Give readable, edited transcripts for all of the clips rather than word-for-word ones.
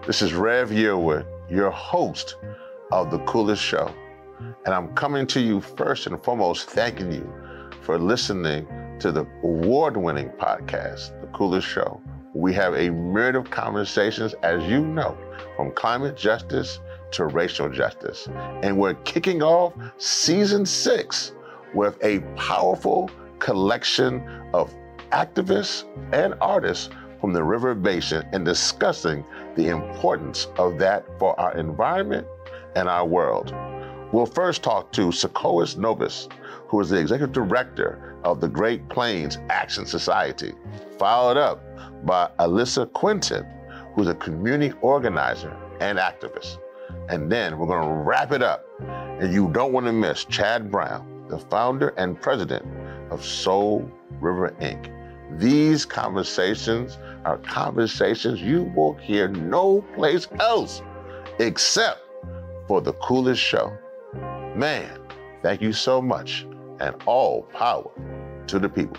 This is Rev Yearwood, your host of The Coolest Show. And I'm coming to you first and foremost thanking you for listening to the award-winning podcast, The Coolest Show. We have a myriad of conversations, as you know, from climate justice to racial justice. And we're kicking off season 6 with a powerful collection of activists and artists from the River Basin and discussing the importance of that for our environment and our world. We'll first talk to Sikowis Nobiss, who is the executive director of the Great Plains Action Society, followed up by Alyssa Quinton, who's a community organizer and activist. And then we're going to wrap it up. And you don't want to miss Chad Brown, the founder and president of Soul River Inc. These conversations are conversations you will hear no place else except for The Coolest Show. Man, thank you so much, and all power to the people.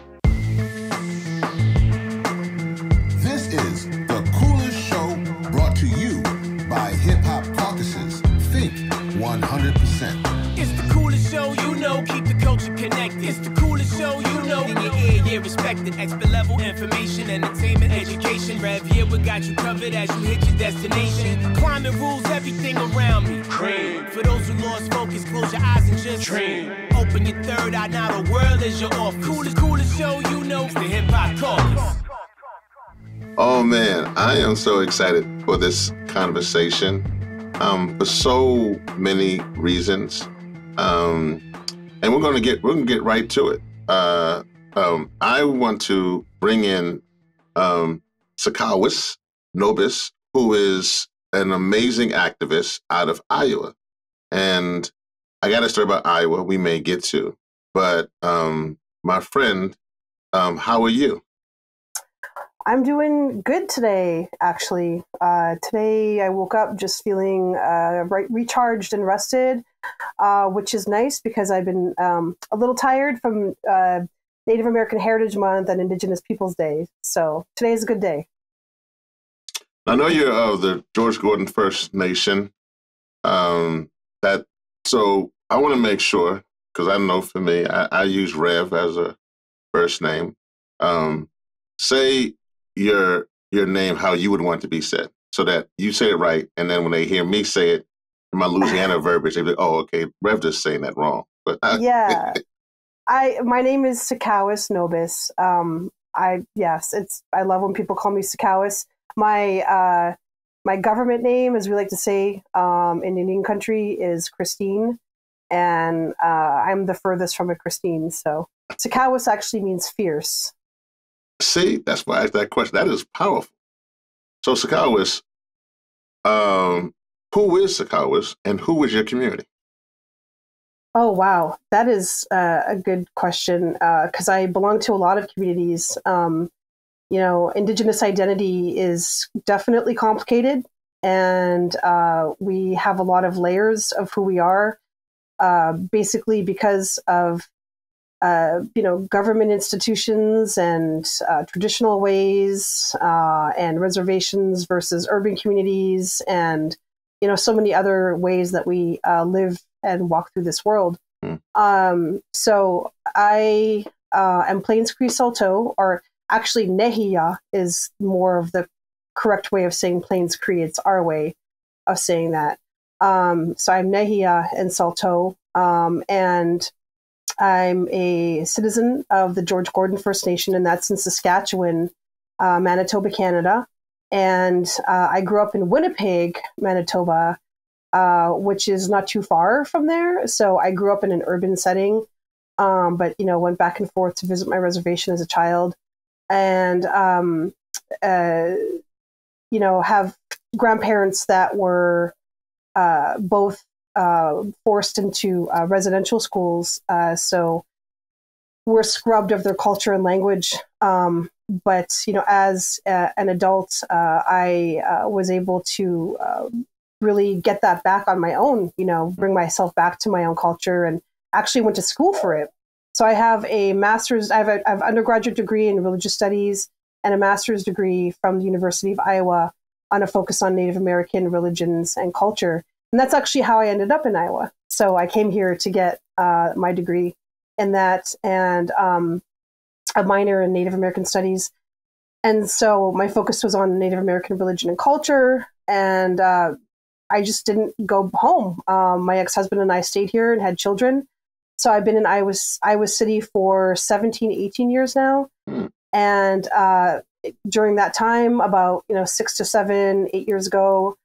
This is The Coolest Show, brought to you by Hip Hop Caucuses. Think 100%. It's the coolest show, you know, keep the culture connected. It's the coolest show, you know, in your ear, yeah, respected. Expert level information, entertainment, education. Rev Yearwood got you covered as you hit your destination. Climate rules everything around me. Cream. For those who lost focus, close your eyes and just dream. Open your third eye, now the world is your off. Coolest show, you know, it's the Hip Hop Caucus. Oh man, I am so excited for this conversation for so many reasons. And we're gonna get right to it. I want to bring in Sikowis Nobiss, who is an amazing activist out of Iowa. And I got a story about Iowa we may get to. But my friend, how are you? I'm doing good today, actually. Today I woke up just feeling recharged and rested, which is nice because I've been a little tired from Native American Heritage Month and Indigenous Peoples Day. So today is a good day. I know you're of the George Gordon First Nation. So I want to make sure, because I know for me, I use Rev as a first name. Say your name how you would want to be said, so that you say it right, and then when they hear me say it in my Louisiana verbiage, they'll be like, "Oh, okay, Rev just saying that wrong." But yeah, my name is Sikowis Nobiss. I love when people call me Sikowis. My government name, as we like to say in Indian country, is Christine, and I'm the furthest from a Christine. So Sikowis actually means fierce. See, that's why I asked that question. That is powerful. So Sikowis, who is Sikowis and who is your community? Oh, wow. That is a good question because I belong to a lot of communities. Indigenous identity is definitely complicated, and we have a lot of layers of who we are, basically because of government institutions and traditional ways and reservations versus urban communities and, so many other ways that we live and walk through this world. So I am Plains Cree Saulteaux, or actually Nehiya is more of the correct way of saying Plains Cree. It's our way of saying that. So I'm Nehiya and Saulteaux, and I'm a citizen of the George Gordon First Nation, and that's in Saskatchewan, Manitoba, Canada. And I grew up in Winnipeg, Manitoba, which is not too far from there. So I grew up in an urban setting, but, went back and forth to visit my reservation as a child. And, have grandparents that were both forced into residential schools. So we're scrubbed of their culture and language. But, as an adult, I was able to really get that back on my own, bring myself back to my own culture, and actually went to school for it. So I have a master's, I have an undergraduate degree in religious studies and a master's degree from the University of Iowa on a focus on Native American religions and culture. And that's actually how I ended up in Iowa. So I came here to get my degree in that and a minor in Native American studies. And so my focus was on Native American religion and culture. And I just didn't go home. My ex-husband and I stayed here and had children. So I've been in Iowa City for 17, 18 years now. And during that time, about 6 to 7, 8 years ago,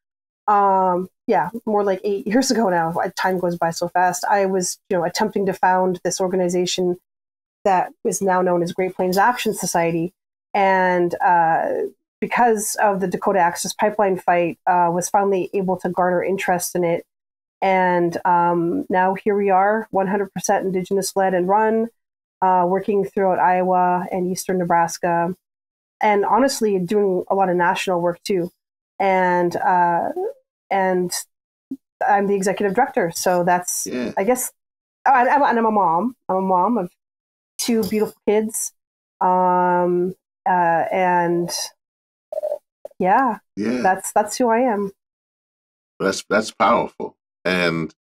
more like 8 years ago now. Time goes by so fast. I was attempting to found this organization that is now known as Great Plains Action Society, and because of the Dakota Access Pipeline fight, was finally able to garner interest in it. And now here we are, 100% Indigenous led and run, working throughout Iowa and eastern Nebraska, and honestly doing a lot of national work too. And I'm the executive director. So that's, I guess, and I'm a mom. I'm a mom of 2 beautiful kids. And that's who I am. That's powerful. And,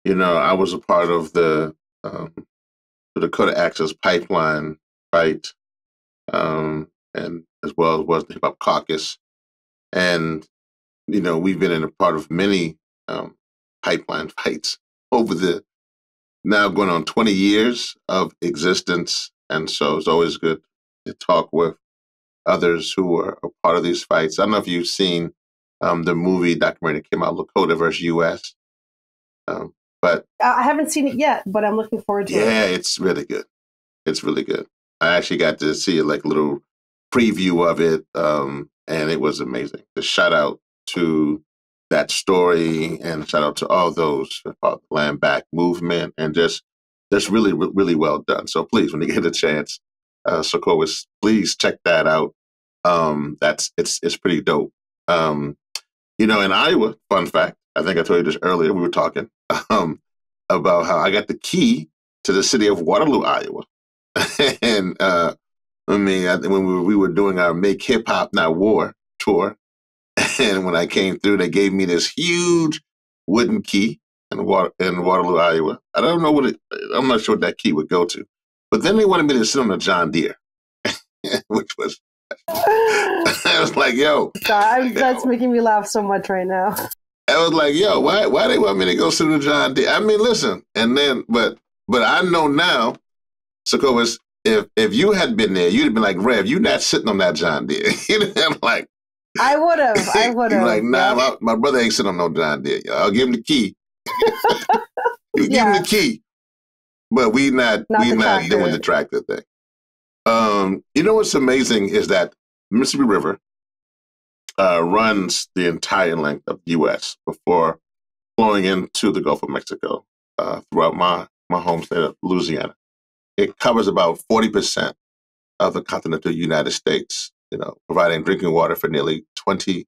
I was a part of the Dakota Access Pipeline fight, and as well as was the Hip Hop Caucus. And, we've been in a part of many pipeline fights over the now going on 20 years of existence. And so it's always good to talk with others who are a part of these fights. I don't know if you've seen the movie documentary that came out, Lakota versus U.S. But I haven't seen it yet, but I'm looking forward to it. Yeah, it's really good. It's really good. I actually got to see a little preview of it, and it was amazing. The shout out to that story, and shout out to all those about the Land Back movement, and just really, really well done. So please, when you get a chance, Sikowis, please check that out. It's pretty dope. In Iowa, fun fact, I think I told you this earlier, we were talking about how I got the key to the city of Waterloo, Iowa. And when we were doing our Make Hip Hop Not War tour, and when I came through, they gave me this huge wooden key in Waterloo, Iowa. I don't know I'm not sure what that key would go to. But then they wanted me to sit on a John Deere, which was, I was like, yo. That's making me laugh so much right now. I was like, yo, why they want me to go sit on a John Deere? I mean, listen, and then, but I know now, Sikowis, if you had been there, you'd have been like, Rev, you're not sitting on that John Deere. You'd have like, I would have. You're like, nah, my brother ain't sitting on no John Deere. I'll give him the key. You give him the key, but we not doing the tractor thing. What's amazing is that Mississippi River runs the entire length of the U.S. before flowing into the Gulf of Mexico throughout my home state of Louisiana. It covers about 40% of the continental United States, providing drinking water for nearly 20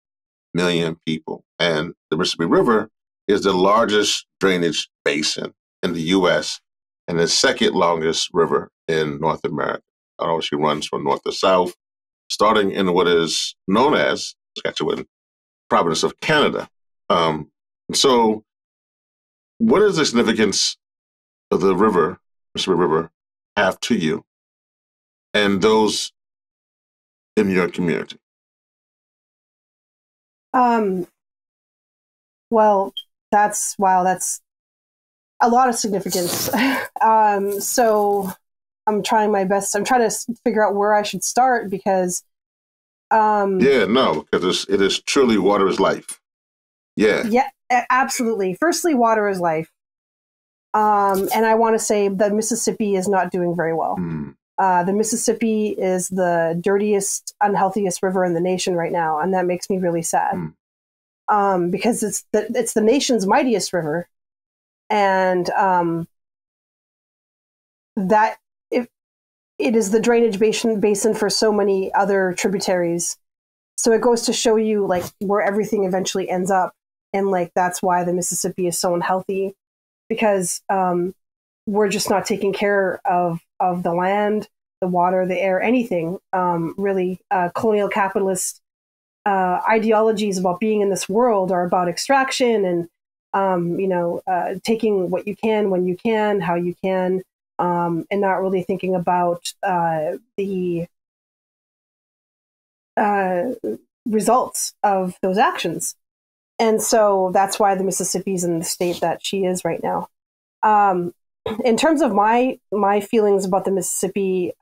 million people. And the Mississippi River is the largest drainage basin in the U.S. and the second longest river in North America. She runs from north to south, starting in what is known as Saskatchewan province of Canada. So what is the significance of the river, Mississippi River, have to you and those in your community? Well, that's a lot of significance. So I'm trying my best. I'm trying to figure out where I should start because because it is truly water is life. Yeah, absolutely. Firstly, water is life. And I want to say that Mississippi is not doing very well. The Mississippi is the dirtiest, unhealthiest river in the nation right now, and that makes me really sad. Because it's the nation's mightiest river, and that it is the drainage basin for so many other tributaries. So it goes to show you where everything eventually ends up, and that's why the Mississippi is so unhealthy, because we're just not taking care of the land, the water, the air, anything. Really, colonial capitalist ideologies about being in this world are about extraction and taking what you can when you can, how you can, and not really thinking about the results of those actions. And so that's why the Mississippi's in the state that she is right now. In terms of my feelings about the Mississippi,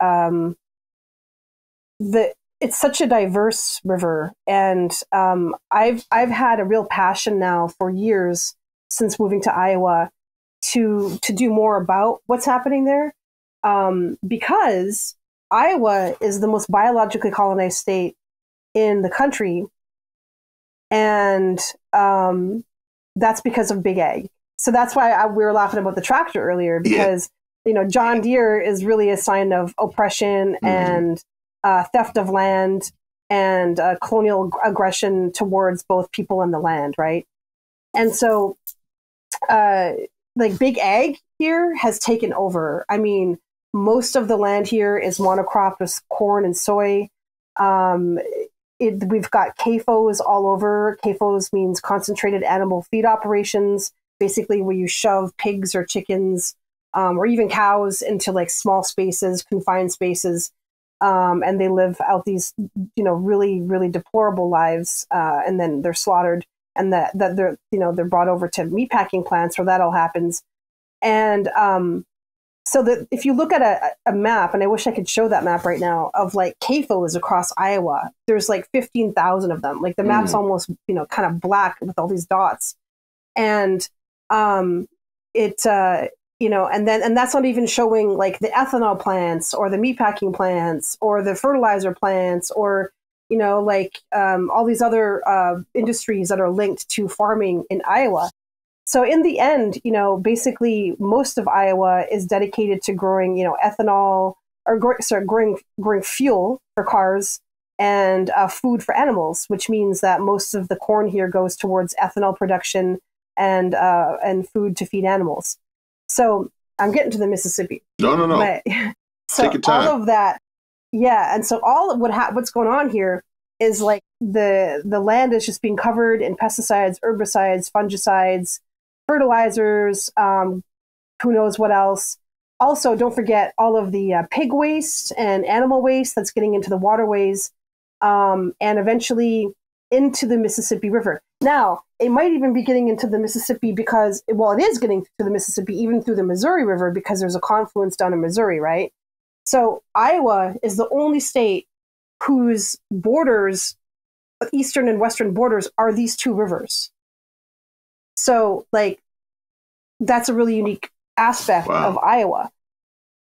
it's such a diverse river, and I've had a real passion now for years since moving to Iowa to do more about what's happening there, because Iowa is the most biologically colonized state in the country, and that's because of big ag. So that's why we were laughing about the tractor earlier, because John Deere is really a sign of oppression and theft of land and colonial aggression towards both people and the land, right? And so, big ag here has taken over. I mean, most of the land here is monocrop with corn and soy. We've got CAFOs all over. CAFOs means concentrated animal feed operations, basically where you shove pigs or chickens or even cows into like small spaces, confined spaces, and they live out these, really, really deplorable lives, and then they're slaughtered, and that they're brought over to meatpacking plants where that all happens. And so that if you look at a map, and I wish I could show that map right now, of like CAFOs across Iowa, there's like 15,000 of them. Like the map's almost, kind of black with all these dots. And and that's not even showing like the ethanol plants or the meatpacking plants or the fertilizer plants or, all these other industries that are linked to farming in Iowa. So in the end, basically most of Iowa is dedicated to growing, ethanol or growing fuel for cars and food for animals, which means that most of the corn here goes towards ethanol production and food to feed animals. So I'm getting to the Mississippi. No. But, so take your time. All of that, yeah. And so all of what's going on here is like the land is just being covered in pesticides, herbicides, fungicides, fertilizers, who knows what else. Also, don't forget all of the pig waste and animal waste that's getting into the waterways, and eventually into the Mississippi River. Now, it might even be getting into the Mississippi because, it is getting to the Mississippi even through the Missouri River because there's a confluence down in Missouri, right? So Iowa is the only state whose borders, eastern and western borders, are these two rivers. So, that's a really unique aspect of Iowa.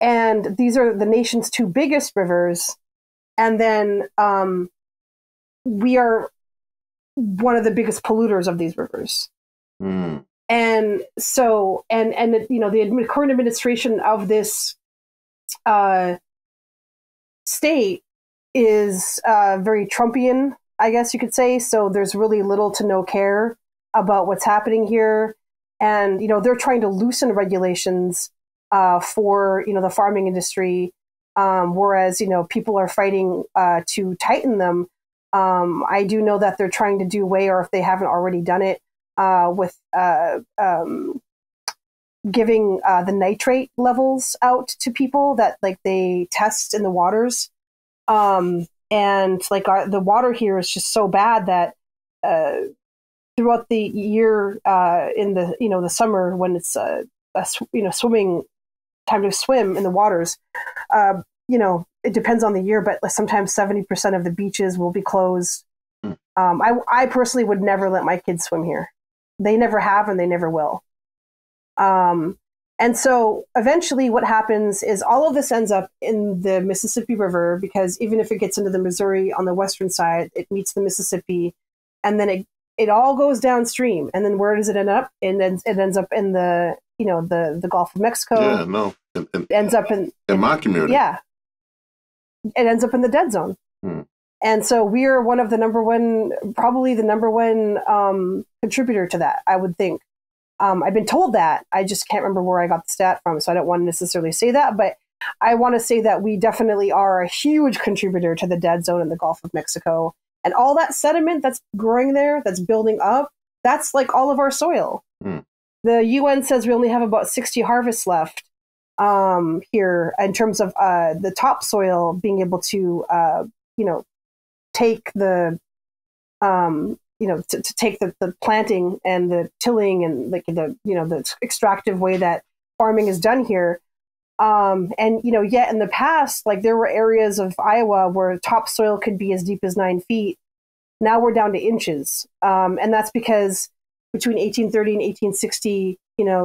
And these are the nation's two biggest rivers. And then we are one of the biggest polluters of these rivers. And so, the current administration of this state is very Trumpian, I guess you could say. So there's really little to no care about what's happening here. And, they're trying to loosen regulations for, the farming industry, whereas, people are fighting to tighten them. I do know that they're trying to do away, or if they haven't already done it, with giving the nitrate levels out to people that they test in the waters. And the water here is just so bad that throughout the year, in the summer when it's swimming time to swim in the waters, it depends on the year, but sometimes 70% of the beaches will be closed. I personally would never let my kids swim here. They never have, and they never will. And so eventually what happens is all of this ends up in the Mississippi River, because even if it gets into the Missouri on the western side, it meets the Mississippi, and then it all goes downstream. And then where does it end up? And then it ends up in the Gulf of Mexico. Yeah, no. It ends up in my community. Yeah. It ends up in the dead zone. And so we are one of probably the number one contributor to that, I would think. I've been told that. I just can't remember where I got the stat from, so I don't want to necessarily say that. But I want to say that we definitely are a huge contributor to the dead zone in the Gulf of Mexico. And all that sediment that's growing there, that's building up, that's like all of our soil. The UN says we only have about 60 harvests left here in terms of the topsoil being able to, take the, to take the planting and the tilling and like the extractive way that farming is done here. Yet in the past, like there were areas of Iowa where topsoil could be as deep as 9 feet. Now we're down to inches. And that's because between 1830 and 1860,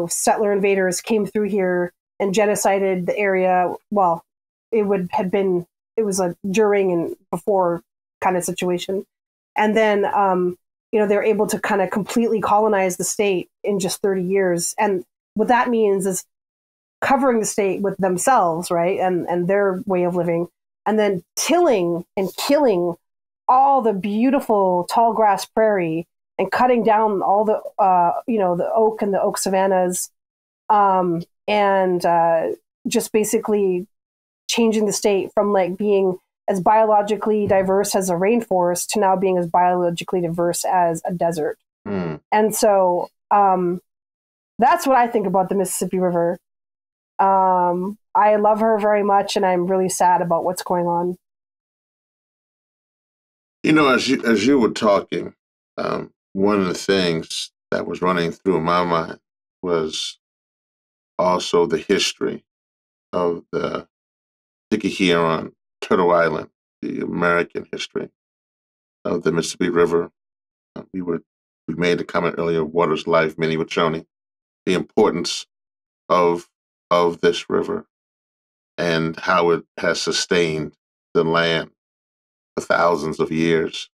settler invaders came through here and genocided the area. Well, it was a during and before kind of situation. And then, they're able to kind of completely colonize the state in just 30 years. And what that means is covering the state with themselves, right? And their way of living, and then tilling and killing all the beautiful tall grass prairie and cutting down all the, the oak and the oak savannas, just basically changing the state from like being as biologically diverse as a rainforest to now being as biologically diverse as a desert. And so that's what I think about the Mississippi River. I love her very much, and I'm really sad about what's going on. As you were talking, one of the things that was running through my mind was also the history of the Tiki-Huron Turtle Island, the American history of the Mississippi River. We made the comment earlier, water's life, many were showing the importance of this river and how it has sustained the land for thousands of years.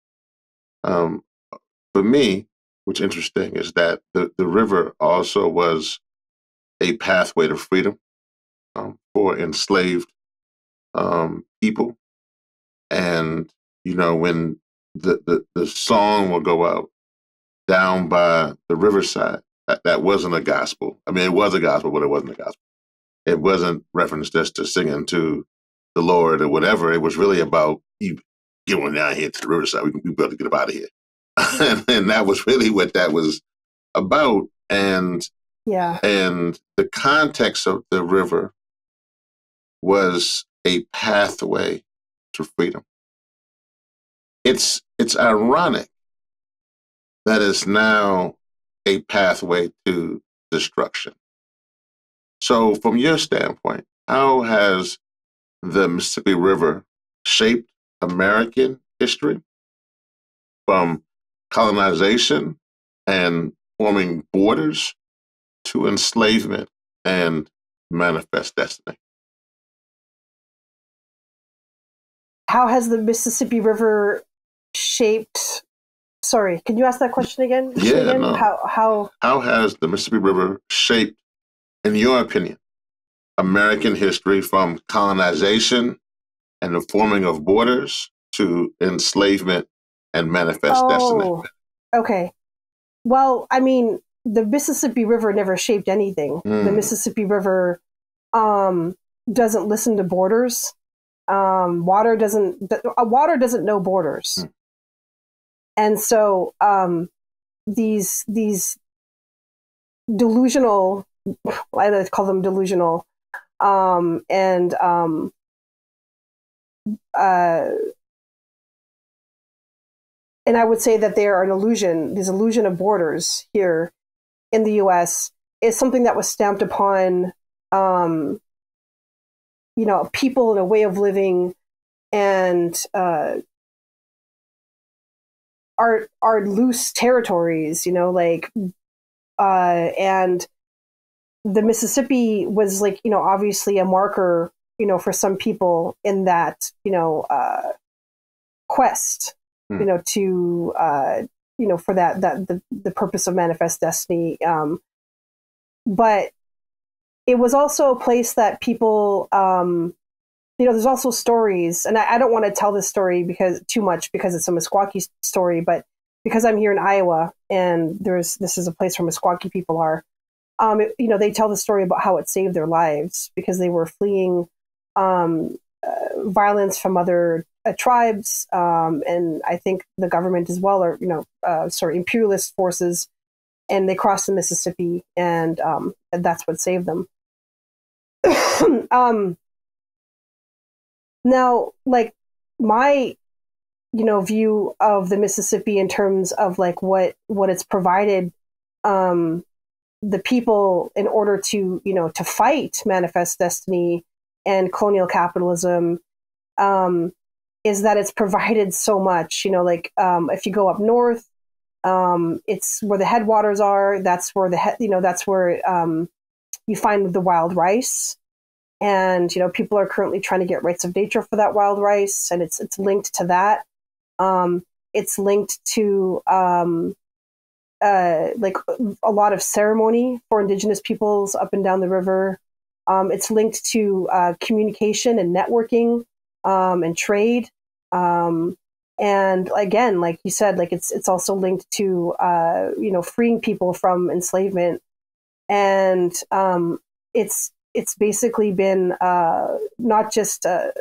For me, what's interesting is that the river also was a pathway to freedom for enslaved people. And, when the song will go out down by the riverside, that wasn't a gospel. I mean, it was a gospel, but it wasn't a gospel. It wasn't referenced just to singing to the Lord or whatever. It was really about, you get on down here to the riverside. We better get up out of here. and that was really what that was about. And the context of the river was a pathway to freedom. It's ironic that it's now a pathway to destruction. So from your standpoint, how has the Mississippi River shaped American history from colonization and forming borders to enslavement and manifest destiny? How has the Mississippi River shaped? Sorry, can you ask that question again? Yeah, no. How has the Mississippi River shaped, in your opinion, American history from colonization and the forming of borders to enslavement and manifest destiny? Okay. Well, I mean, the Mississippi River never shaped anything. The Mississippi River doesn't listen to borders. Water doesn't know borders. And so these delusional, I like to call them delusional, and I would say that they are an illusion. This illusion of borders here in the U.S. is something that was stamped upon, people and a way of living, and our loose territories, and the Mississippi was obviously a marker, for some people in that, quest, to, for the purpose of manifest destiny. But it was also a place that people, there's also stories, and I don't want to tell this story because it's a Meskwaki story, but because I'm here in Iowa and this is a place where Meskwaki people are, they tell the story about how it saved their lives because they were fleeing violence from other tribes, and I think the government as well, or sort of imperialist forces, and they crossed the Mississippi, and that's what saved them. Now, like my view of the Mississippi in terms of like what it's provided the people in order to to fight manifest destiny and colonial capitalism, is that it's provided so much. If you go up north, it's where the headwaters are. That's where that's where you find the wild rice. And people are currently trying to get rights of nature for that wild rice, and it's linked to that. It's linked to like a lot of ceremony for indigenous peoples up and down the river. It's linked to communication and networking and trade. And again, like you said, like it's also linked to freeing people from enslavement, and it's basically been not just a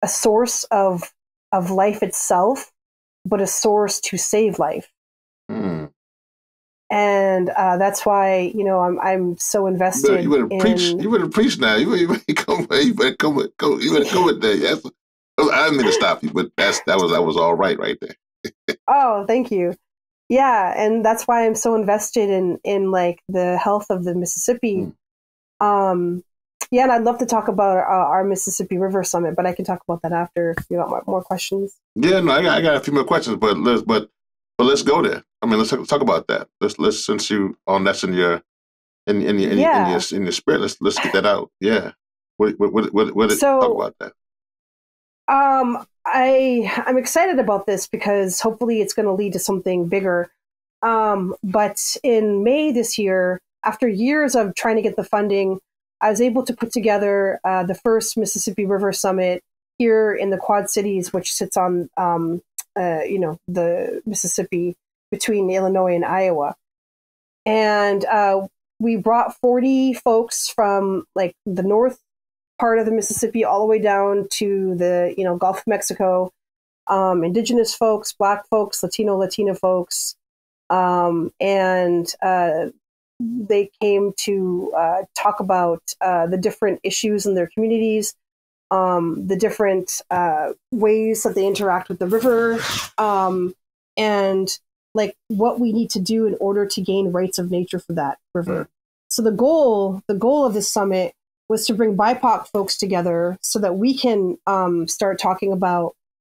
source of life itself, but a source to save life. Mm. And that's why I'm so invested. But you better preach. You better preach now. You better come with that. Yes. I didn't mean to stop you, but that was all right there. Oh, thank you. Yeah, and that's why I'm so invested in like the health of the Mississippi. Yeah, and I'd love to talk about our Mississippi River Summit, but I can talk about that after if you want more questions. Yeah, no, I got a few more questions, but let's go there. I mean, let's talk about that. Let's since you that's in your spirit. Let's get that out. Yeah. What talk about that? I'm excited about this because hopefully it's going to lead to something bigger. But in May this year, after years of trying to get the funding, I was able to put together the first Mississippi River Summit here in the Quad Cities, which sits on the Mississippi between Illinois and Iowa. And we brought 40 folks from like the north part of the Mississippi all the way down to the Gulf of Mexico, indigenous folks, Black folks, Latina folks, and they came to talk about the different issues in their communities, the different ways that they interact with the river, and like what we need to do in order to gain rights of nature for that river. So the goal of this summit was to bring BIPOC folks together so that we can start talking about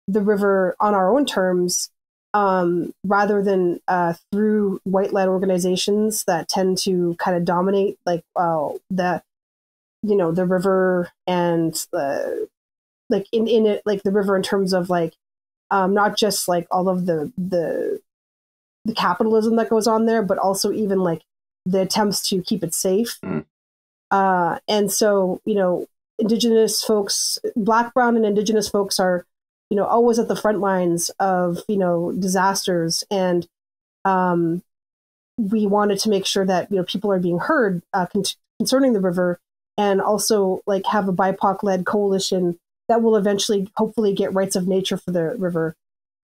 the river on our own terms, rather than through white-led organizations that tend to kind of dominate, like the river and like in it, like the river in terms of like not just like all of the capitalism that goes on there, but also even like the attempts to keep it safe. And so, indigenous folks, Black, brown, and indigenous folks are, always at the front lines of, disasters. And we wanted to make sure that, people are being heard concerning the river, and also like have a BIPOC-led coalition that will eventually, hopefully, get rights of nature for the river.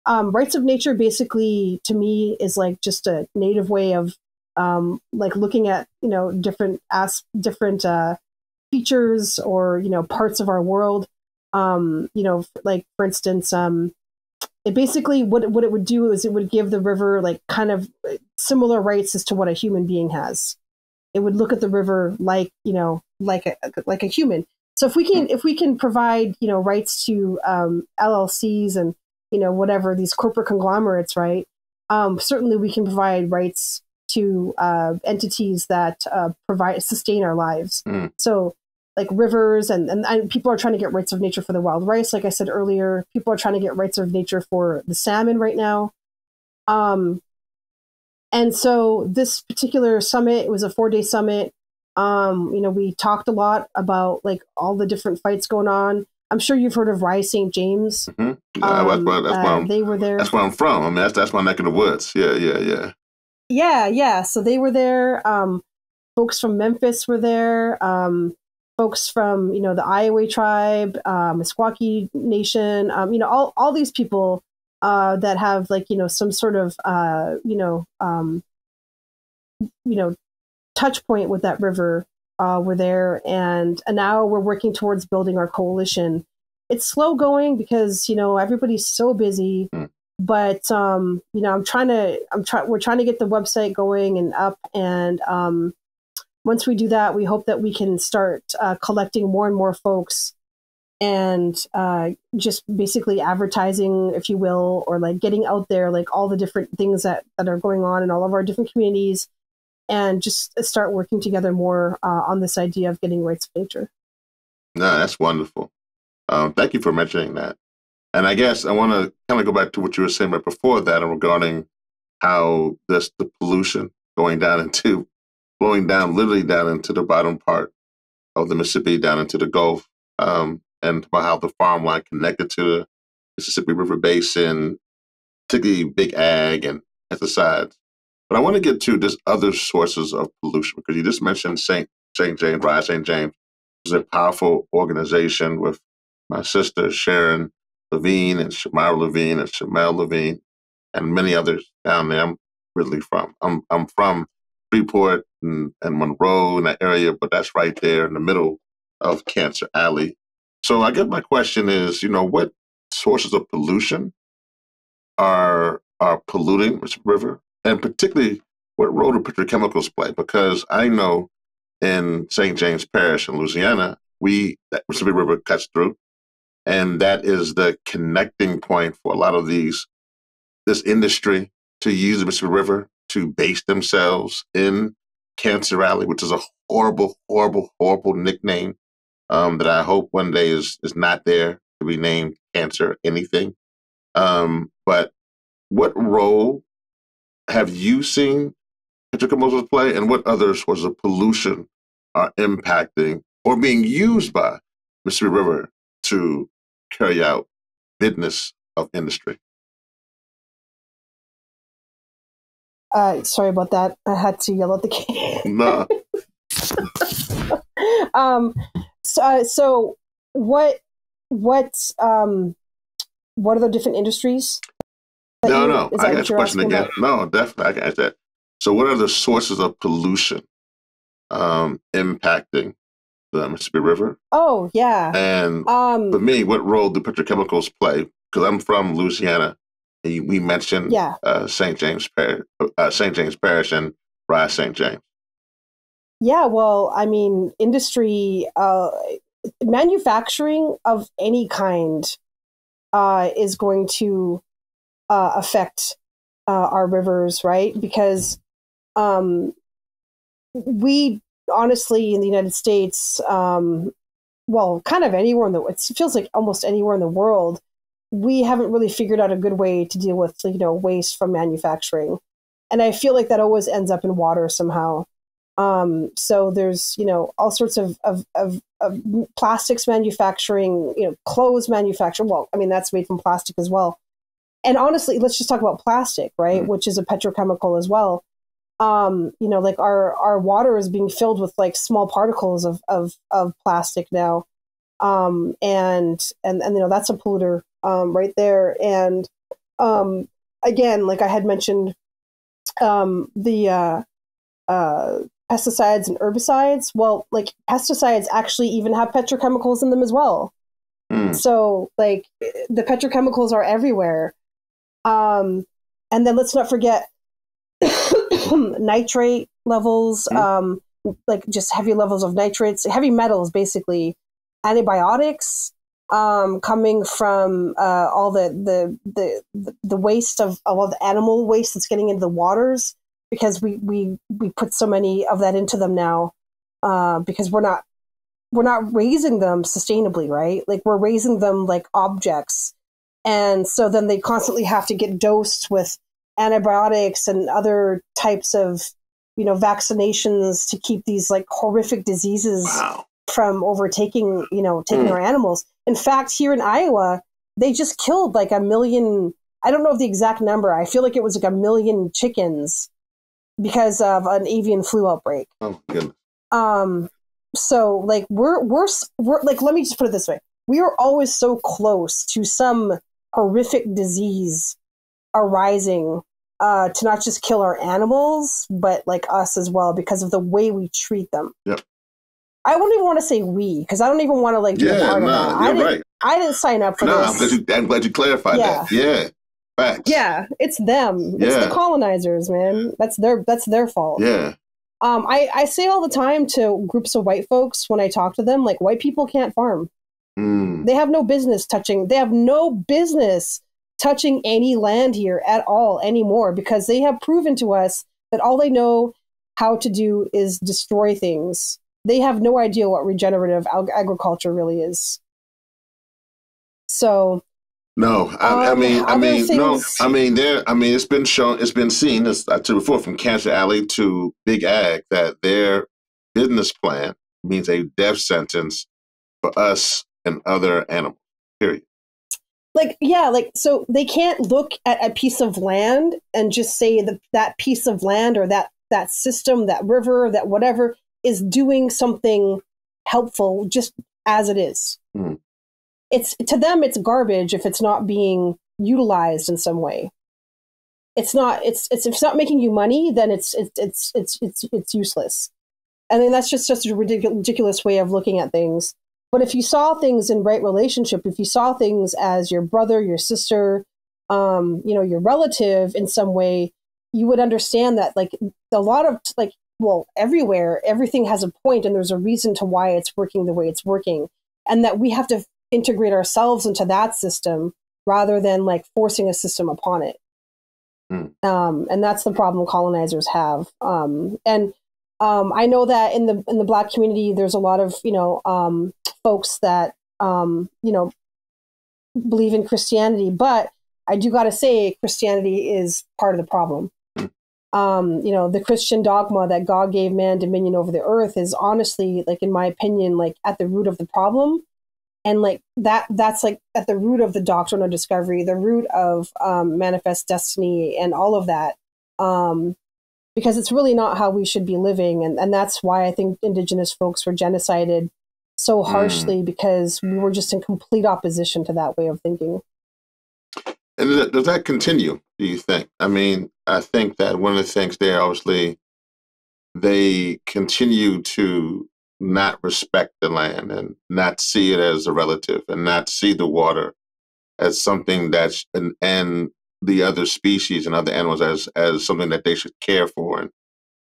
Rights of nature, basically, to me, is like just a native way of like looking at different features or parts of our world. Like for instance, it basically what it would do is it would give the river like kind of similar rights as to what a human being has. It would look at the river like like a human. So if we can provide rights to LLCs and whatever these corporate conglomerates, right? Certainly we can provide rights to entities that sustain our lives. So like rivers and people are trying to get rights of nature for the wild rice. Like I said earlier, people are trying to get rights of nature for the salmon right now. And so this particular summit, it was a 4-day summit. We talked a lot about like all the different fights going on. I'm sure you've heard of Rise St. James. Yeah, they were there. That's where I'm from. I mean, that's my neck of the woods. Yeah. Yeah. So they were there. Folks from Memphis were there. folks from, the Iowa tribe, Meskwaki Nation, all these people that have some sort of, touch point with that river were there. And now we're working towards building our coalition. It's slow going because, everybody's so busy, but, we're trying to get the website going and up. And once we do that, we hope that we can start collecting more and more folks and just basically advertising, if you will, or getting out there, all the different things that are going on in all of our different communities, and just start working together more on this idea of getting rights of nature. No, that's wonderful. Thank you for mentioning that. And I guess I want to kind of go back to what you were saying right before that regarding how the pollution flowing down literally down into the bottom part of the Mississippi, down into the Gulf, and about how the farmland connected to the Mississippi River Basin, particularly big ag and pesticides. But I want to get to this other sources of pollution, because you just mentioned St. James, Rise St. James, is a powerful organization with my sister Sharon Levine and Shamara Levine and Shamel Levine and many others down there. I'm originally from. I'm from Freeport and Monroe in that area, but that's right there in the middle of Cancer Alley. So I guess my question is, what sources of pollution are polluting this river, and particularly what role do petrochemicals play? Because I know in St. James Parish in Louisiana, that Mississippi River cuts through, and that is the connecting point for a lot of this industry to use the Mississippi River to base themselves in Cancer Alley, which is a horrible, horrible, horrible nickname that I hope one day is not there to be named Cancer anything. But what role have you seen petrochemicals play, and what other sources of pollution are impacting or being used by Mississippi River to carry out business of industry? Sorry about that. I had to yell at the kid. No. So what are the different industries? No. I got your question again. No, definitely. I got that. So what are the sources of pollution impacting the Mississippi River? Oh, yeah. And for me, what role do petrochemicals play? Because I'm from Louisiana. We mentioned St. James Parish and Rise St. James. Yeah, well, I mean, industry, manufacturing of any kind is going to affect our rivers, right? Because we honestly, in the United States, kind of anywhere it feels like almost anywhere in the world, we haven't really figured out a good way to deal with, waste from manufacturing. And I feel like that always ends up in water somehow. So there's, all sorts of plastics manufacturing, clothes manufacturing. Well, I mean, that's made from plastic as well. And honestly, let's just talk about plastic, right? Mm-hmm. Which is a petrochemical as well. Our water is being filled with small particles of plastic now. And that's a polluter right there. And again, like I had mentioned, the pesticides and herbicides. Well, pesticides actually even have petrochemicals in them as well. So the petrochemicals are everywhere. And then let's not forget nitrate levels, just heavy levels of nitrates, heavy metals, basically, antibiotics, coming from all the waste of all the animal waste that's getting into the waters, because we put so many of that into them now, because we're not raising them sustainably, right? We're raising them like objects. And so then they constantly have to get dosed with antibiotics and other types of, vaccinations to keep these horrific diseases from overtaking, taking our animals. In fact, here in Iowa, they just killed 1 million. I don't know the exact number. I feel like it was 1 million chickens because of an avian flu outbreak. Oh, goodness. So like we're like, let me just put it this way. We are always so close to some horrific disease arising to not just kill our animals, but like us as well, because of the way we treat them. Yep. I wouldn't even want to say we, because I don't even want to like be a part of that. I didn't sign up for this. I'm glad you clarified that. Yeah. Facts. Yeah, it's them. It's the colonizers, man. That's their fault. Yeah. I say all the time to groups of white folks when I talk to them, like, white people can't farm. They have no business touching any land here at all anymore, because they have proven to us that all they know how to do is destroy things. They have no idea what regenerative agriculture really is. So it's been shown, it's been seen, as I said before, from Cancer Alley to Big Ag, that their business plan means a death sentence for us and other animals, period. So they can't look at a piece of land and just say that piece of land or that system, that river, that whatever is doing something helpful just as it is. It's, to them, it's garbage if it's not being utilized in some way. If it's not making you money, then it's useless. I mean, that's just a ridiculous way of looking at things. But if you saw things in right relationship, if you saw things as your brother, your sister, your relative in some way, you would understand that, like, a lot of, like, well, everywhere, everything has a point and there's a reason to why it's working the way it's working. And that we have to integrate ourselves into that system rather than like forcing a system upon it. And that's the problem colonizers have. I know that in the Black community, there's a lot of, folks that, believe in Christianity, but I do got to say Christianity is part of the problem. The Christian dogma that God gave man dominion over the earth is honestly, like, in my opinion, like at the root of the problem. And like that's like at the root of the doctrine of discovery, the root of manifest destiny and all of that. Because it's really not how we should be living. And that's why I think indigenous folks were genocided so harshly, because we were just in complete opposition to that way of thinking. And does that continue, do you think? I mean, I think that one of the things there, obviously, they continue to not respect the land and not see it as a relative and not see the water as something that's, and the other species and other animals as something that they should care for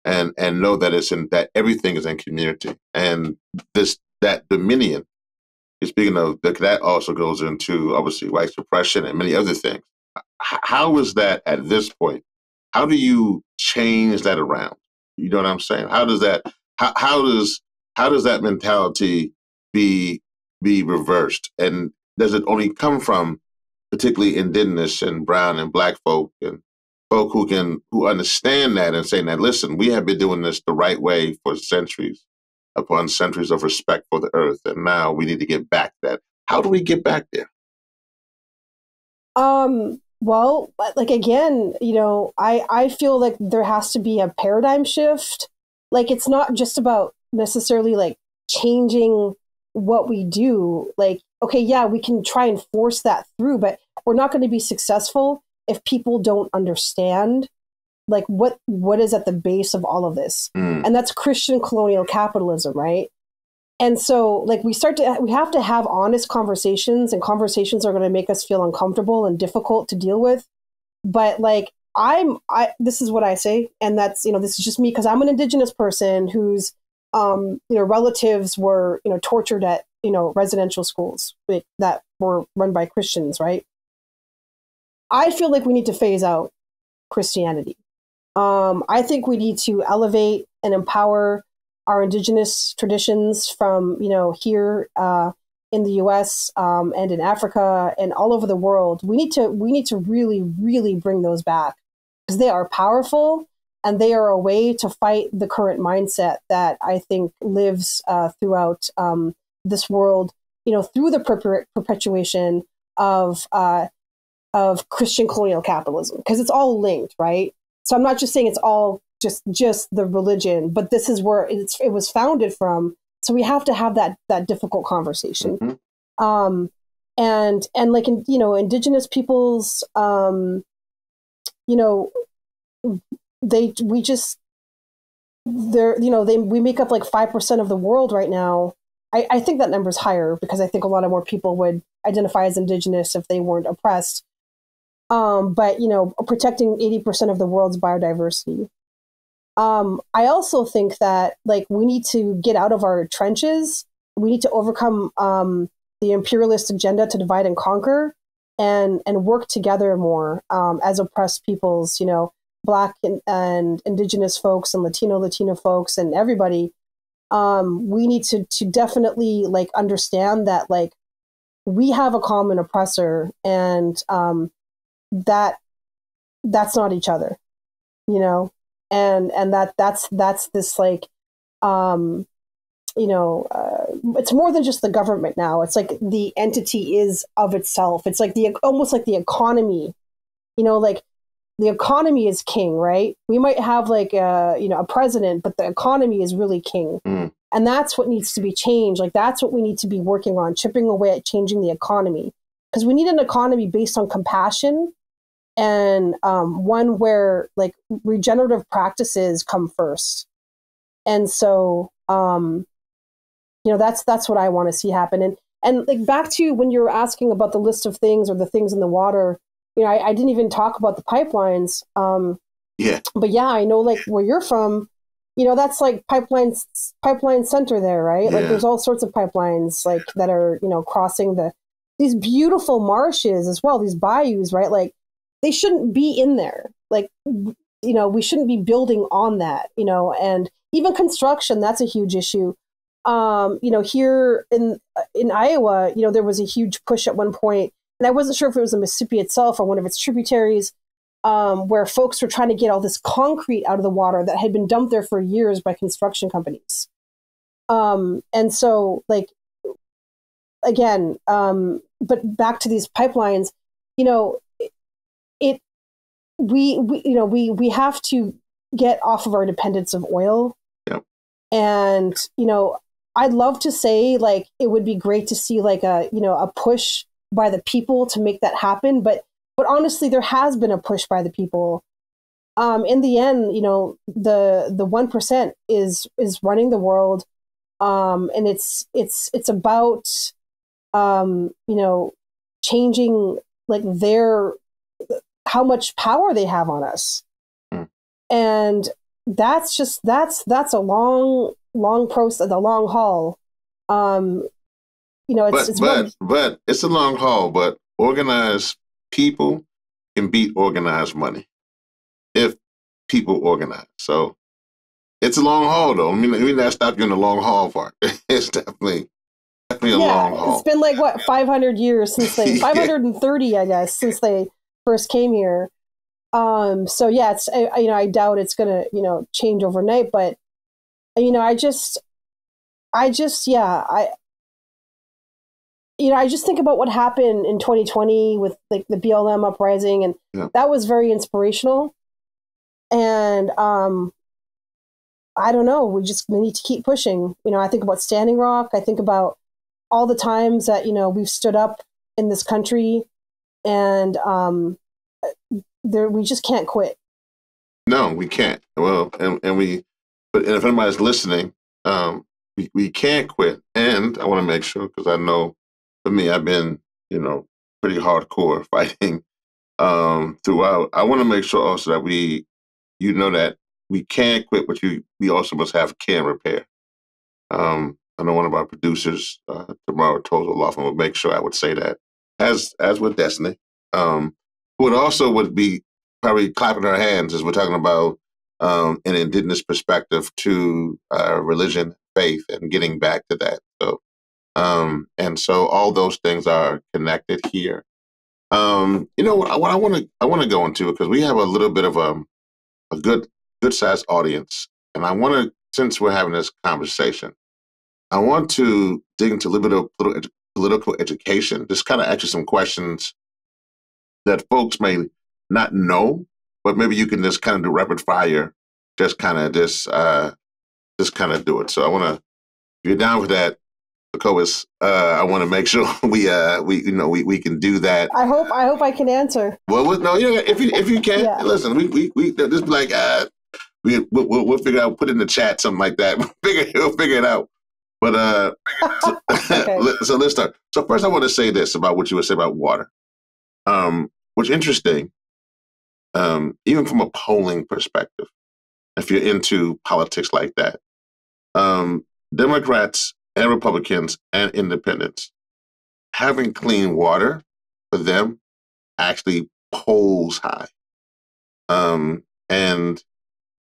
and know that that everything is in community. And that dominion, speaking of, that also goes into obviously white suppression and many other things. How is that at this point? How do you change that around? You know what I'm saying? How does that mentality be reversed? And does it only come from particularly indigenous and brown and Black folk and folk who understand that and saying that, listen, we have been doing this the right way for centuries upon centuries of respect for the earth, and now we need to get back to that. How do we get back there? Well, like, again, I feel like there has to be a paradigm shift. Like, it's not just about necessarily like changing what we do. Like, okay, yeah, we can try and force that through, but we're not going to be successful if people don't understand like what is at the base of all of this. And that's Christian colonial capitalism, right? And so like we have to have honest conversations, and conversations are going to make us feel uncomfortable and difficult to deal with. But like this is what I say, and that's, this is just me, because I'm an indigenous person whose relatives were, tortured at, residential schools that were run by Christians, right? I feel like we need to phase out Christianity. I think we need to elevate and empower our indigenous traditions from, here in the U.S. And in Africa and all over the world. We need to really, really bring those back, because they are powerful and they are a way to fight the current mindset that I think lives throughout this world, through the perpetuation of Christian colonial capitalism, because it's all linked, right? So I'm not just saying it's all just the religion, but this is where it was founded from. So we have to have that difficult conversation. Mm-hmm. And like, indigenous peoples, we make up like 5% of the world right now. I think that number's higher because I think a lot of more people would identify as indigenous if they weren't oppressed. But protecting 80% of the world's biodiversity. I also think that like we need to get out of our trenches. We need to overcome the imperialist agenda to divide and conquer, and work together more as oppressed peoples. Black and indigenous folks and Latino folks and everybody. We need to definitely like understand that like we have a common oppressor, and that's not each other, and that's this like it's more than just the government now. It's like the entity is of itself. It's like almost like the economy, like the economy is king, right? We might have like a president, but the economy is really king. And that's what needs to be changed. Like that's what we need to be working on, chipping away at changing the economy, because we need an economy based on compassion, and one where like regenerative practices come first. And so that's what I want to see happen. And like back to when you were asking about the list of things or the things in the water, I didn't even talk about the pipelines. Yeah. But yeah, I know like where you're from, that's like pipeline center there, right? Yeah. Like there's all sorts of pipelines like that are, crossing these beautiful marshes as well, these bayous, right? Like they shouldn't be in there. Like, we shouldn't be building on that, and even construction, that's a huge issue. Here in Iowa, there was a huge push at one point, and I wasn't sure if it was the Mississippi itself or one of its tributaries, where folks were trying to get all this concrete out of the water that had been dumped there for years by construction companies. And so like, again, but back to these pipelines, we have to get off of our dependence of oil. Yep. And, I'd love to say like, it would be great to see like a push by the people to make that happen. But honestly, there has been a push by the people. In the end, the 1% is running the world. And it's about, changing like how much power they have on us. And that's a long process, the long haul. But it's a long haul, but organized people can beat organized money if people organize. So it's a long haul though. I mean, we not stop you in the long haul part. It's definitely a long haul. It's been like what, 500 years since 530, I guess, since they first came here. So yeah, it's, I doubt it's going to, change overnight, but, I just think about what happened in 2020 with like the BLM uprising, and that was very inspirational. And, I don't know, we need to keep pushing. I think about Standing Rock. I think about all the times that, we've stood up in this country, and, we just can't quit. No, we can't. Well, and if anybody's listening, we can't quit. And I want to make sure, because I know for me, I've been, pretty hardcore fighting throughout. I want to make sure also that that we can't quit, but we also must have care and repair. I know one of our producers, Tamara Tozel-Laughlin, would make sure I would say that, as with Destiny. Who would be probably clapping her hands as we're talking about an indigenous perspective to religion, faith, and getting back to that. So, and so all those things are connected here. What I want to go into, because we have a little bit of a good sized audience, and I want to, since we're having this conversation, I want to dig into a little bit of political education. Just kind of ask you some questions that folks may not know, but maybe you can just kind of do rapid fire, just kind of do it. So I want to you're down with that, Sikowis, I want to make sure we can do that. I hope I can answer. Well, no, if you can, yeah. Listen, we just like we'll figure out, put it in the chat, something like that. We'll figure it out. But okay. So let's start. So first, I want to say this about what you were saying about water. What's interesting, even from a polling perspective, if you're into politics like that, Democrats and Republicans and independents, having clean water for them actually polls high. And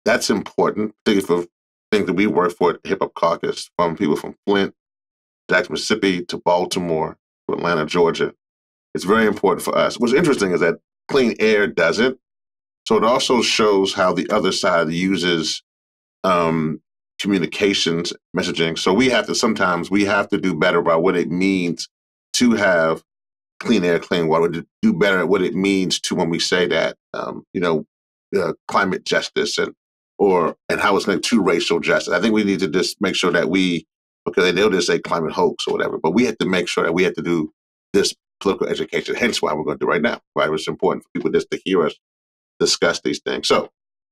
that's important, particularly for things that we work for at Hip Hop Caucus, from people from Flint, Jackson, Mississippi, to Baltimore, to Atlanta, Georgia. It's very important for us. What's interesting is that clean air doesn't. So it also shows how the other side uses communications, messaging. So sometimes we have to do better about what it means to have clean air, clean water, to do better at what it means to, when we say that, climate justice and how it's linked to racial justice. I think we need to just make sure that because they'll just say climate hoax or whatever, but we have to make sure that we have to do this political education, hence why we're going to do it right now, right? It's important for people just to hear us discuss these things. So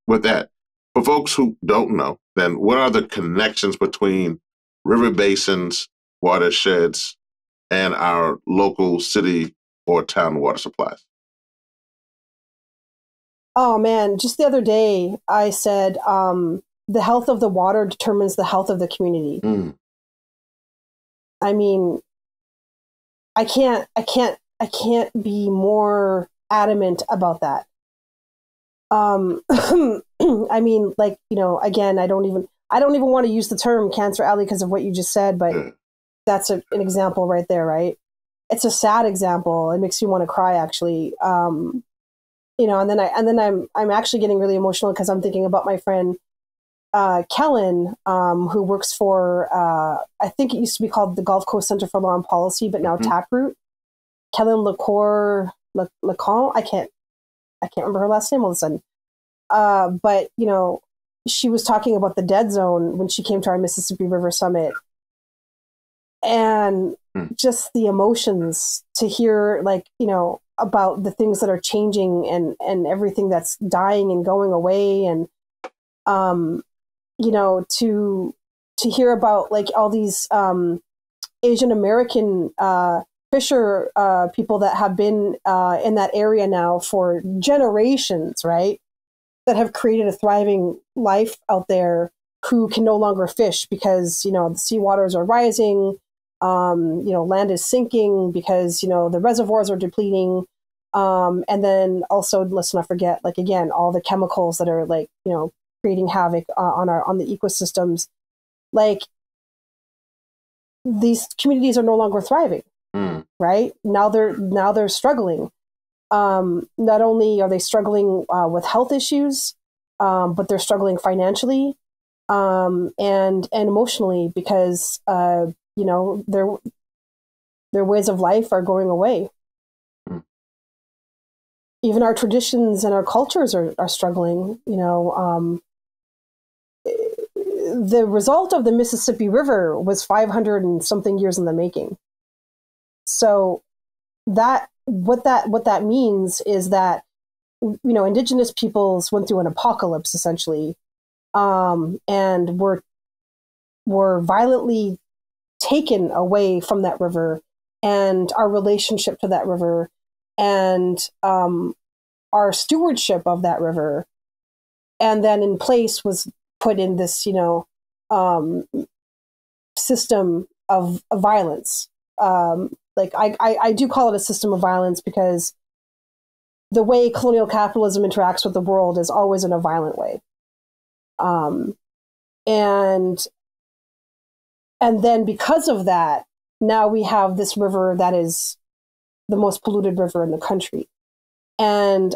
with that, for folks who don't know, then what are the connections between river basins, watersheds, and our local city or town water supplies? Oh man, just the other day I said the health of the water determines the health of the community. I mean, I can't be more adamant about that. I mean, like, again, I don't even want to use the term Cancer Alley because of what you just said, but that's an example right there, right? It's a sad example. It makes me want to cry, actually. And then I'm actually getting really emotional because I'm thinking about my friend Kellen, who works for I think it used to be called the Gulf Coast Center for Law and Policy, but now Taproot. Kellen Lacon. I can't remember her last name all of a sudden. But she was talking about the dead zone when she came to our Mississippi River Summit, and just the emotions to hear, about the things that are changing and everything that's dying and going away, and to hear about all these Asian American fisher people that have been in that area now for generations, right? That have created a thriving life out there, who can no longer fish because the seawaters are rising, land is sinking because the reservoirs are depleting, and then also, let's not forget, again, all the chemicals that are creating havoc on the ecosystems. These communities are no longer thriving. Right now they're struggling. Not only are they struggling with health issues, but they're struggling financially and emotionally because their ways of life are going away. Even our traditions and our cultures are struggling. The result of the Mississippi River was 500 and something years in the making. So what that means is that indigenous peoples went through an apocalypse, essentially, and were violently taken away from that river and our relationship to that river and our stewardship of that river, and then in place was put in this system of violence. I do call it a system of violence because the way colonial capitalism interacts with the world is always in a violent way. And then because of that, now we have this river that is the most polluted river in the country. And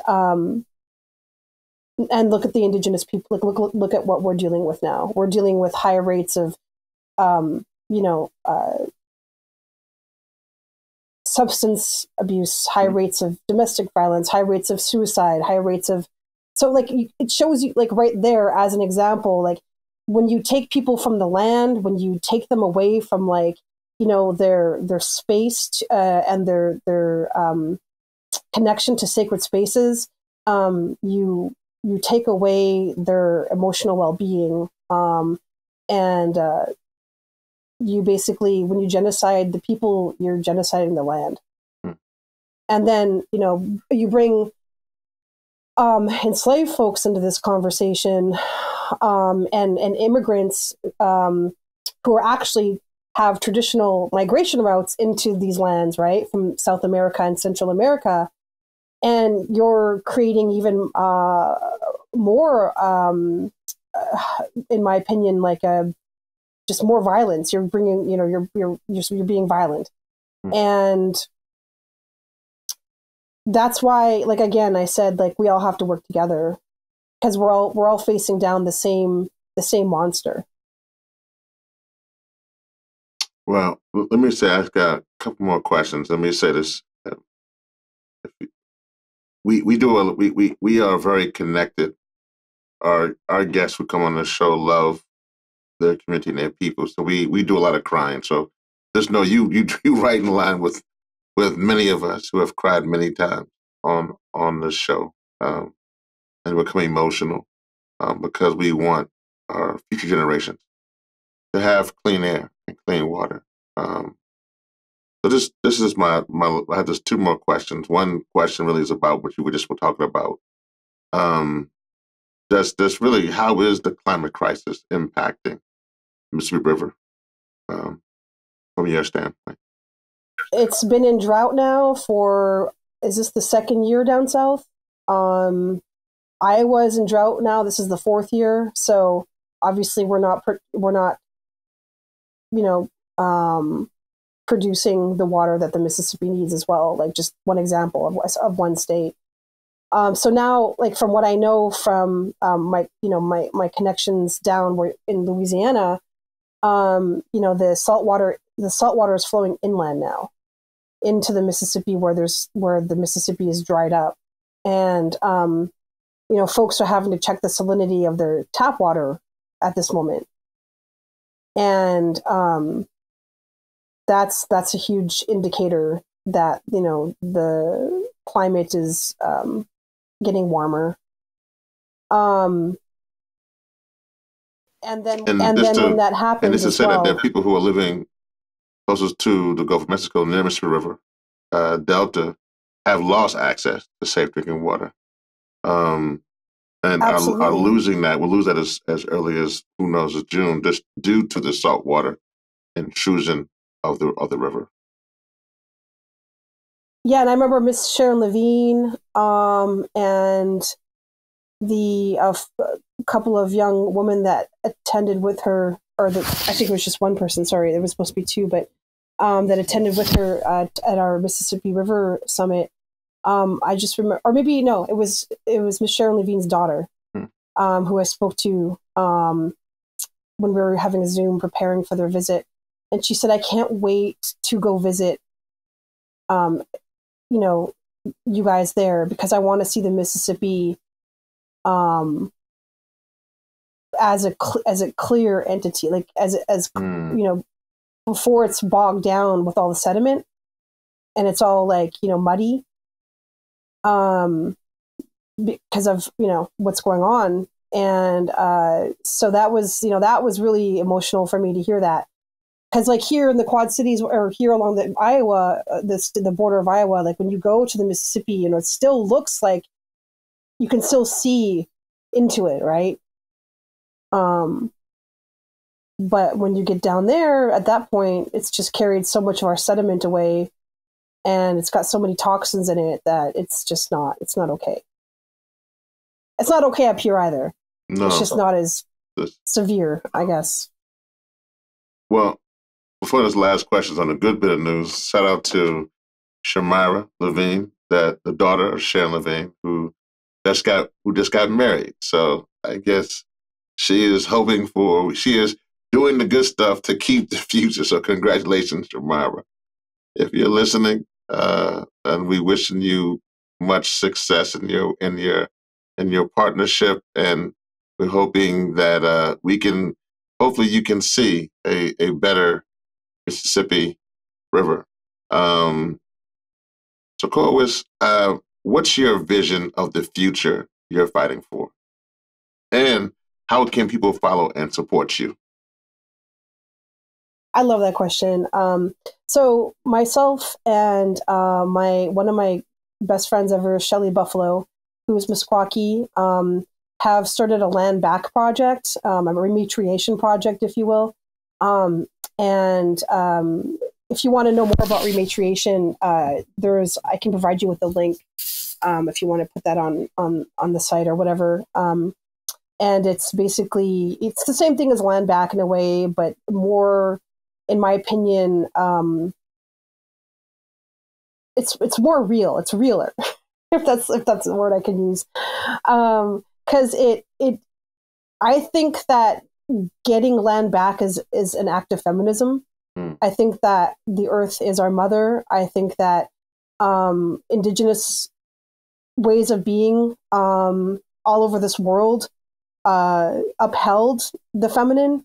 look at the indigenous people, look at what we're dealing with now. We're dealing with higher rates of, substance abuse, high rates of domestic violence, high rates of suicide, high rates of, so it shows you right there as an example, when you take people from the land, when you take them away from like, you know, their space and their connection to sacred spaces, you take away their emotional well-being, and you basically, when you genocide the people, you're genociding the land. And then, you know, you bring enslaved folks into this conversation, and immigrants who are actually have traditional migration routes into these lands, right, from South America and Central America, and you're creating even more, in my opinion, like just more violence. You're bringing, you know, you're being violent, and that's why, like, again, I said, like, we all have to work together because we're all facing down the same monster. Well, let me say, I've got a couple more questions. Let me say this: we are very connected. Our guests who come on the show love their community and their people, so we do a lot of crying. So just know you right in line with many of us who have cried many times on the show, and become emotional because we want our future generations to have clean air and clean water. So this is my I have just two more questions. One question really is about what you were talking about. Just really, how is the climate crisis impacting the Mississippi River from your standpoint? It's been in drought now for, is this the second year down south? Iowa's in drought now. This is the fourth year. So obviously we're not, you know, producing the water that the Mississippi needs as well. Like, just one example of one state. So now, like, from what I know from my connections down in Louisiana, you know, the saltwater is flowing inland now into the Mississippi, where the Mississippi is dried up, and you know, folks are having to check the salinity of their tap water at this moment, and that's a huge indicator that, you know, the climate is getting warmer. And then when that happens, and this is as said well, that there are people who are living closest to the Gulf of Mexico near Mississippi River Delta have lost access to safe drinking water, and are losing that. We'll lose that as early as, who knows, as June, just due to the saltwater intrusion of the river. Yeah, and I remember Miss Sharon Levine and the couple of young women that attended with her, or I think it was just one person. Sorry, there was supposed to be two, but that attended with her at our Mississippi River Summit. I just remember, or maybe no, it was Miss Sharon Levine's daughter, who I spoke to when we were having a Zoom preparing for their visit, and she said, "I can't wait to go visit, you know, you guys there, because I want to see the Mississippi as a clear entity, like as you know, before it's bogged down with all the sediment and it's all, like, you know, muddy, because of, you know, what's going on." And so that was really emotional for me to hear that, because, like, here in the Quad Cities, or here along the Iowa, the border of Iowa, like, when you go to the Mississippi, you know, it still looks like you can still see into it, right? But when you get down there, at that point, it's just carried so much of our sediment away, and it's got so many toxins in it that it's not okay. It's not okay up here either. No. It's just not as severe, I guess. Well, before this last question, on a good bit of news, shout out to Shamira Levine, the daughter of Sharon Levine, who just got married. So I guess she is doing the good stuff to keep the future. So congratulations, Shamira. If you're listening, and we wishing you much success in your partnership, and We're hoping that hopefully you can see a better Mississippi River. Sikowis, what's your vision of the future you're fighting for? And how can people follow and support you? I love that question. So myself and one of my best friends ever, Shelley Buffalo, who is Meskwaki, have started a land back project, a rematriation project, if you will. If you want to know more about rematriation, I can provide you with a link if you want to put that on the site or whatever. And it's basically, it's the same thing as land back in a way, but more, in my opinion, it's more real. It's realer, if that's a word I can use. Because I think that getting land back is an act of feminism. I think that the earth is our mother. I think that indigenous ways of being all over this world upheld the feminine.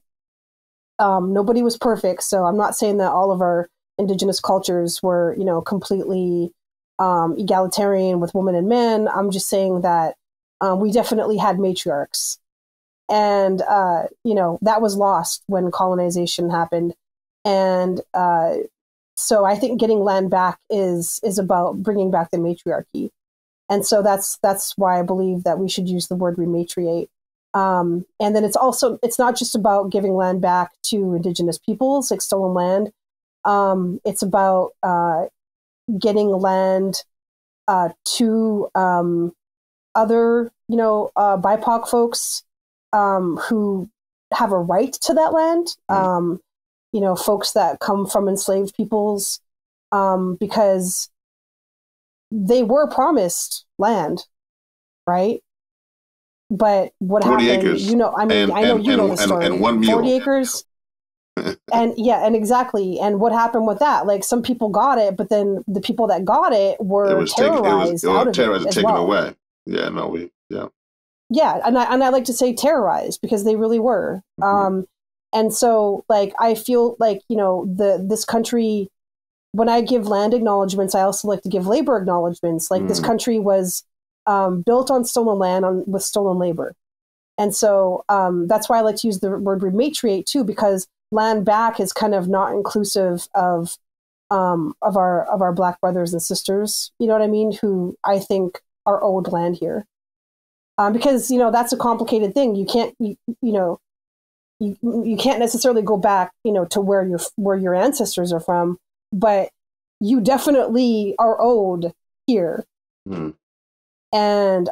Nobody was perfect, so I'm not saying that all of our indigenous cultures were, completely egalitarian with women and men. I'm just saying that we definitely had matriarchs, and that was lost when colonization happened. And so I think getting land back is about bringing back the matriarchy. And so that's why I believe that we should use the word rematriate. And then it's not just about giving land back to indigenous peoples, like stolen land. It's about getting land to other, BIPOC folks who have a right to that land. Folks that come from enslaved peoples, because they were promised land, right? But what 40 happened, acres. I know the story. And 1 mule. 40 acres. and exactly. And what happened with that? Like, some people got it, but then the people that got it were terrorized out of it as taken well. away. Yeah, Yeah, and I like to say terrorized, because they really were. Mm-hmm. And so, like, I feel like, this country, when I give land acknowledgements, I also like to give labor acknowledgements. Like, this country was built on stolen land with stolen labor. And so that's why I like to use the word rematriate too, because land back is kind of not inclusive of our Black brothers and sisters, you know what I mean, who I think are owed land here. Because, that's a complicated thing. You can't, you can't necessarily go back, to where your ancestors are from, but you definitely are owed here. And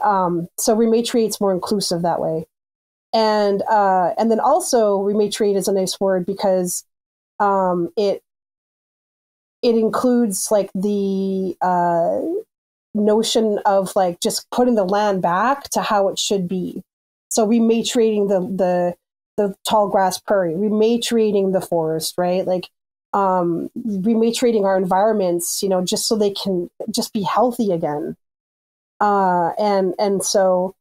so rematriate's more inclusive that way. And then also rematriate is a nice word because it includes like the notion of like just putting the land back to how it should be. So rematriating the tall grass prairie, rematriating the forest, right? Like rematriating our environments, just so they can just be healthy again. And so,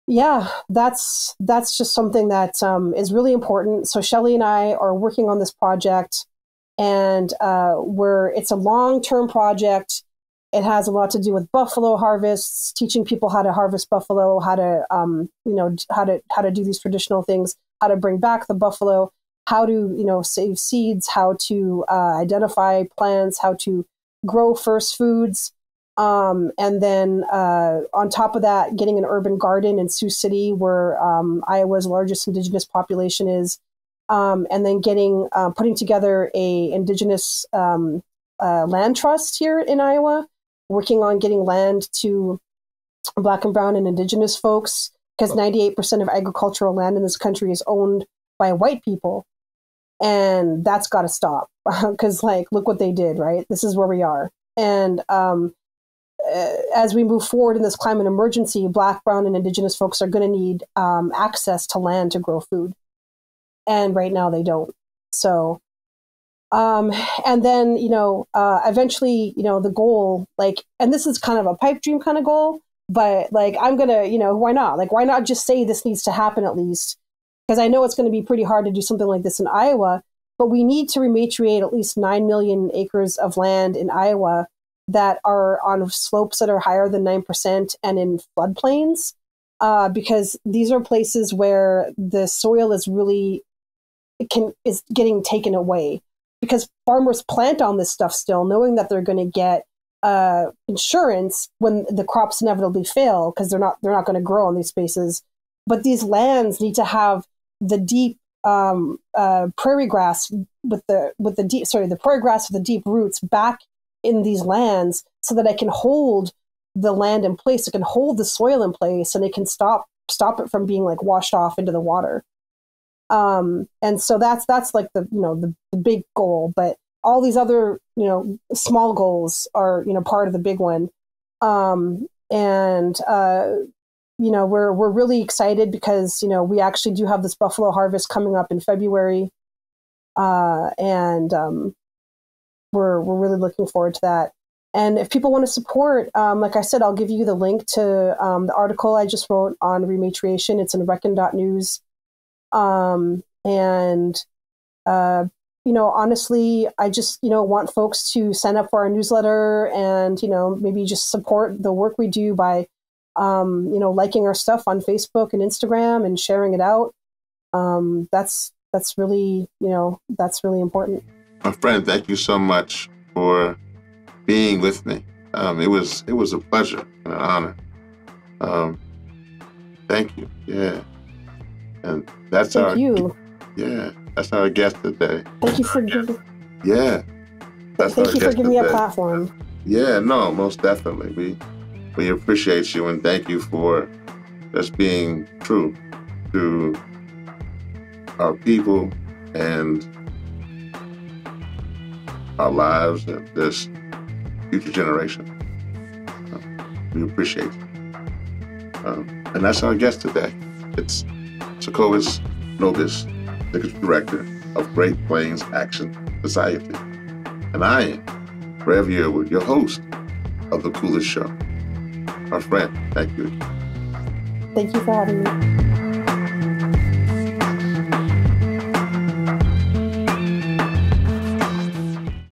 yeah, that's just something that is really important. So Shelley and I are working on this project, and it's a long-term project. It has a lot to do with buffalo harvests, teaching people how to harvest buffalo, how to how to do these traditional things, how to bring back the buffalo, how to save seeds, how to identify plants, how to grow first foods. And then on top of that, getting an urban garden in Sioux City, where Iowa's largest indigenous population is, and then putting together a indigenous land trust here in Iowa, working on getting land to Black and brown and indigenous folks, because 98% of agricultural land in this country is owned by white people. And that's got to stop, because look what they did, right? This is where we are. And as we move forward in this climate emergency, Black, brown, and indigenous folks are going to need access to land to grow food. And right now they don't. So, and then, eventually, the goal, and this is kind of a pipe dream kind of goal, but like, I'm going to, why not? Like, why not just say this needs to happen at least? Because I know it's going to be pretty hard to do something like this in Iowa, but we need to rematriate at least 9 million acres of land in Iowa that are on slopes that are higher than 9% and in floodplains, because these are places where the soil is really is getting taken away, because farmers plant on this stuff still, knowing that they're going to get insurance when the crops inevitably fail, because they're not going to grow on these spaces. But these lands need to have the deep prairie grass the prairie grass with the deep roots back in these lands, so that it can hold the land in place, it can hold the soil in place, and it can stop it from being like washed off into the water. And so that's like the big goal, but all these other, small goals are, part of the big one. We're really excited because, we actually do have this buffalo harvest coming up in February. We're really looking forward to that. And if people want to support, like I said, I'll give you the link to the article I just wrote on rematriation. It's in reckon.news. Honestly, I just, want folks to sign up for our newsletter and, maybe just support the work we do by, liking our stuff on Facebook and Instagram and sharing it out. That's really important. My friend, thank you so much for being with me. It was a pleasure and an honor. Thank you. Yeah. And that's Thank you. Yeah, that's our guest today. Thank you for giving. Yeah. Thank you for giving me a platform. Yeah, no, most definitely. We appreciate you and thank you for just being true to our people and our lives and this future generation. We appreciate you. And that's our guest today. It's Sikowis Nobiss, Executive Director of Great Plains Action Society. And I am Rev Yearwood, your host of The Coolest Show. My friend, thank you. Thank you for having me.